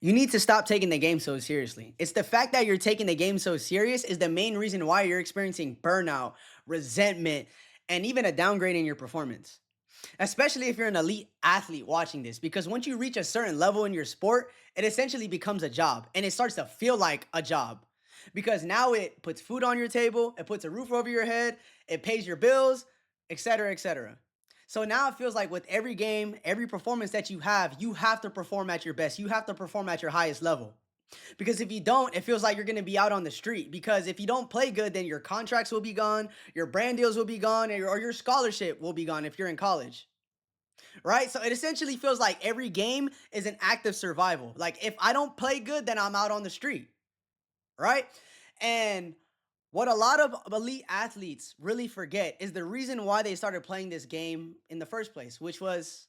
You need to stop taking the game so seriously. It's the fact that you're taking the game so serious is the main reason why you're experiencing burnout, resentment, and even a downgrade in your performance. Especially if you're an elite athlete watching this, because once you reach a certain level in your sport, it essentially becomes a job and it starts to feel like a job. Because now it puts food on your table, it puts a roof over your head, it pays your bills, etc., etc. So now it feels like with every game, every performance that you have to perform at your best. You have to perform at your highest level. Because if you don't, it feels like you're going to be out on the street. Because if you don't play good, then your contracts will be gone, your brand deals will be gone, or your scholarship will be gone if you're in college. Right? So it essentially feels like every game is an act of survival. Like if I don't play good, then I'm out on the street. Right? And what a lot of elite athletes really forget is the reason why they started playing this game in the first place, which was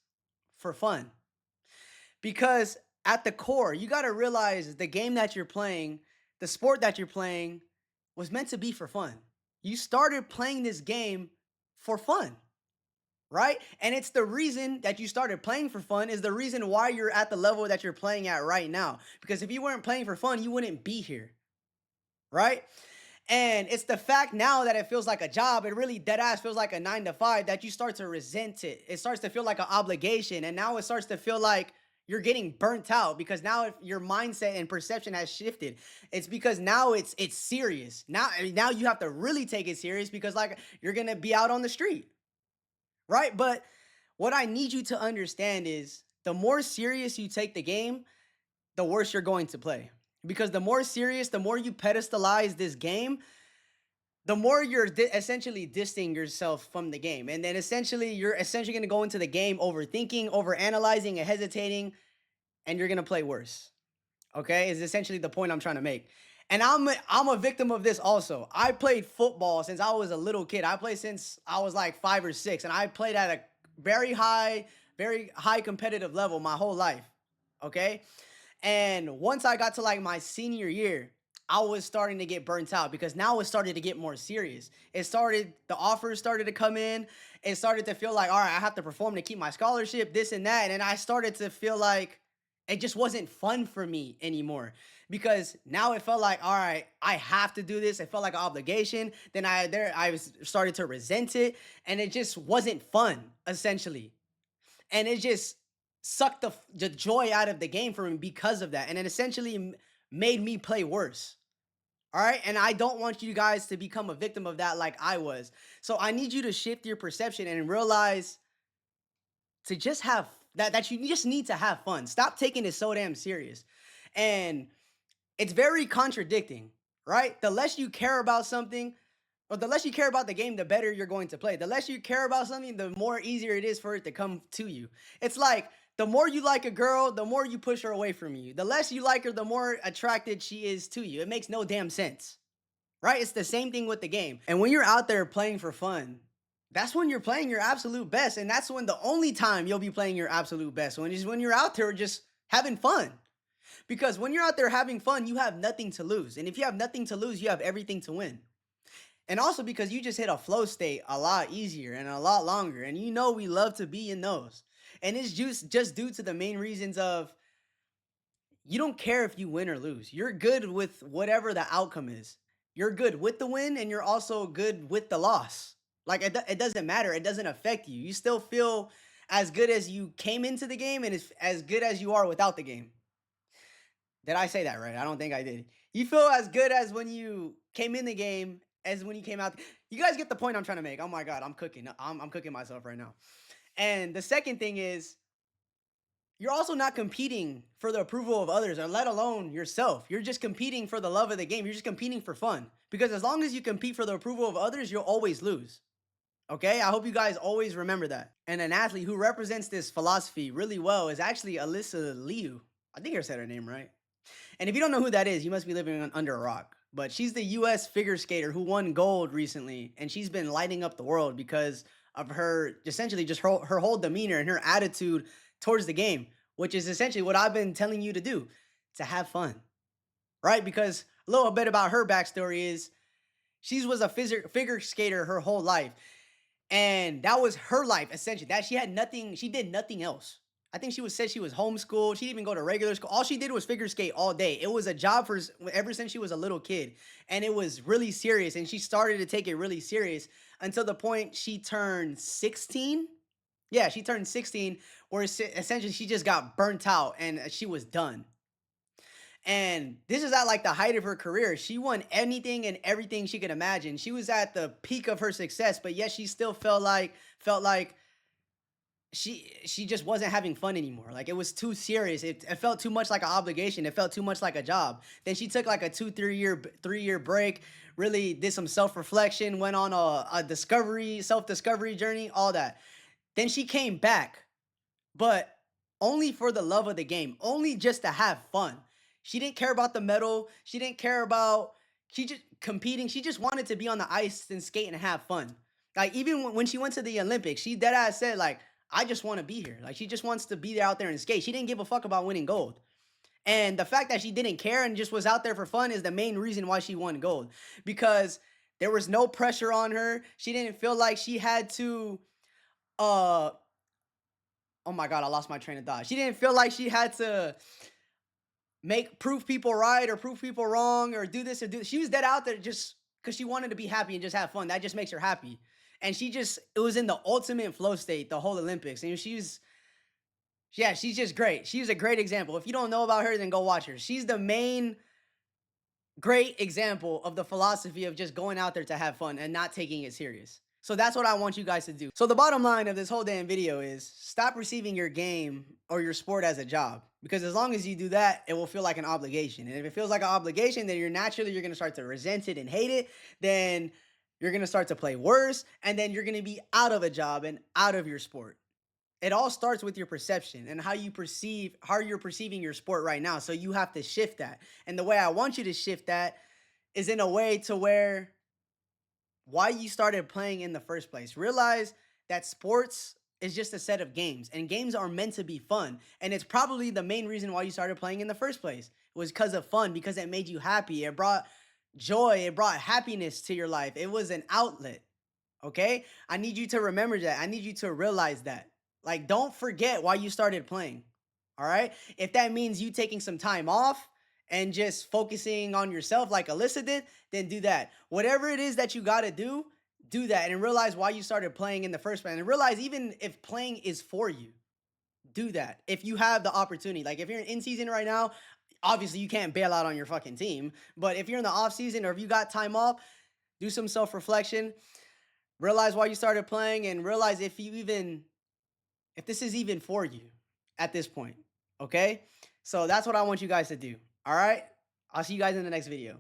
for fun. Because at the core, you got to realize the game that you're playing, the sport that you're playing, was meant to be for fun. You started playing this game for fun, right? And it's the reason that you started playing for fun is the reason why you're at the level that you're playing at right now. Because if you weren't playing for fun, you wouldn't be here, right? And it's the fact now that it feels like a job, it really dead ass feels like a 9 to 5 that you start to resent it. It starts to feel like an obligation. And now it starts to feel like you're getting burnt out because now if your mindset and perception has shifted. It's because now it's serious. Now you have to really take it serious because like you're gonna be out on the street, right? But what I need you to understand is the more serious you take the game, the worse you're going to play. Because the more serious, the more you pedestalize this game, the more you're essentially distancing yourself from the game. And then essentially, you're essentially going to go into the game overthinking, overanalyzing, and hesitating, and you're going to play worse. Okay? Is essentially the point I'm trying to make. And I'm a victim of this also. I played football since I was a little kid. I played since I was like 5 or 6, and I played at a very high competitive level my whole life. Okay? And once I got to like my senior year, I was starting to get burnt out because now it started to get more serious. The offers started to come in. It started to feel like, all right, I have to perform to keep my scholarship, this and that. And then I started to feel like it just wasn't fun for me anymore because now it felt like, all right, I have to do this. It felt like an obligation. Then started to resent it, and it just wasn't fun essentially, and it just sucked the joy out of the game for me because of that, and it essentially made me play worse. All right, and I don't want you guys to become a victim of that like I was. So I need you to shift your perception and realize to just have that you just need to have fun. Stop taking it so damn serious. And it's very contradicting, right? The less you care about something, or the less you care about the game, the better you're going to play. The less you care about something, the more easier it is for it to come to you. It's like the more you like a girl, the more you push her away from you. The less you like her, the more attracted she is to you. It makes no damn sense, right? It's the same thing with the game. And when you're out there playing for fun, that's when you're playing your absolute best. And that's when the only time you'll be playing your absolute best when you're out there just having fun. Because when you're out there having fun, you have nothing to lose. And if you have nothing to lose, you have everything to win. And also because you just hit a flow state a lot easier and a lot longer. And you know we love to be in those. And it's just due to the main reasons of you don't care if you win or lose. You're good with whatever the outcome is. You're good with the win and you're also good with the loss. Like it doesn't matter. It doesn't affect you. You still feel as good as you came into the game and as good as you are without the game. Did I say that right? I don't think I did. You feel as good as when you came in the game as when you came out. You guys get the point I'm trying to make. Oh my god, I'm cooking. I'm cooking myself right now. And the second thing is you're also not competing for the approval of others or let alone yourself. You're just competing for the love of the game. You're just competing for fun. Because as long as you compete for the approval of others, you'll always lose. Okay? I hope you guys always remember that. And an athlete who represents this philosophy really well is actually Alyssa Liu. I think I said her name right. And if you don't know who that is, you must be living under a rock. But she's the US figure skater who won gold recently, and she's been lighting up the world because of her essentially just her whole demeanor and her attitude towards the game, which is essentially what I've been telling you to do, to have fun, right? Because a little bit about her backstory is she was a figure skater her whole life, and that was her life essentially. That she had nothing, she did nothing else. I think she was said she was homeschooled. She didn't even go to regular school. All she did was figure skate all day. It was a job for ever since she was a little kid, and it was really serious. And she started to take it really serious until the point she turned 16. Yeah, she turned 16, where essentially she just got burnt out and she was done. And this is at like the height of her career. She won anything and everything she could imagine. She was at the peak of her success, but yet she still felt like she just wasn't having fun anymore. Like it was too serious. It felt too much like an obligation. It felt too much like a job. Then she took like a 3 year break, really did some self-reflection, went on a discovery, self-discovery journey, all that. Then she came back, but only for the love of the game, only just to have fun. She didn't care about the medal. She didn't care about she just competing. She just wanted to be on the ice and skate and have fun. Like even when she went to the Olympics, she dead ass said like, "I just want to be here." Like she just wants to be there out there and skate. She didn't give a fuck about winning gold. And the fact that she didn't care and just was out there for fun is the main reason why she won gold, because there was no pressure on her. She didn't feel like she had to uh oh my god, I lost my train of thought. She didn't feel like she had to make prove people right or prove people wrong or do this or do. She was dead out there just because she wanted to be happy and just have fun. That just makes her happy. And she just it was in the ultimate flow state the whole Olympics. And she's yeah, she's just great. She's a great example. If you don't know about her, then go watch her. She's the main great example of the philosophy of just going out there to have fun and not taking it serious. So that's what I want you guys to do. So the bottom line of this whole damn video is stop receiving your game or your sport as a job. Because as long as you do that, it will feel like an obligation. And if it feels like an obligation, then you're gonna start to resent it and hate it. Then you're gonna start to play worse, and then you're gonna be out of a job and out of your sport. It all starts with your perception and how you're perceiving your sport right now. So you have to shift that. And the way I want you to shift that is in a way to where why you started playing in the first place. Realize that sports is just a set of games, and games are meant to be fun. And it's probably the main reason why you started playing in the first place. It was because of fun, because it made you happy. It brought joy, it brought happiness to your life. It was an outlet. Okay? I need you to remember that. I need you to realize that. Like, don't forget why you started playing. All right? If that means you taking some time off and just focusing on yourself like Alyssa did, then do that. Whatever it is that you got to do that and realize why you started playing in the first place. And realize even if playing is for you, do that. If you have the opportunity, like if you're in season right now, obviously you can't bail out on your fucking team. But if you're in the off season or if you got time off, do some self reflection. Realize why you started playing and realize if this is even for you at this point. Okay? So that's what I want you guys to do. All right? I'll see you guys in the next video.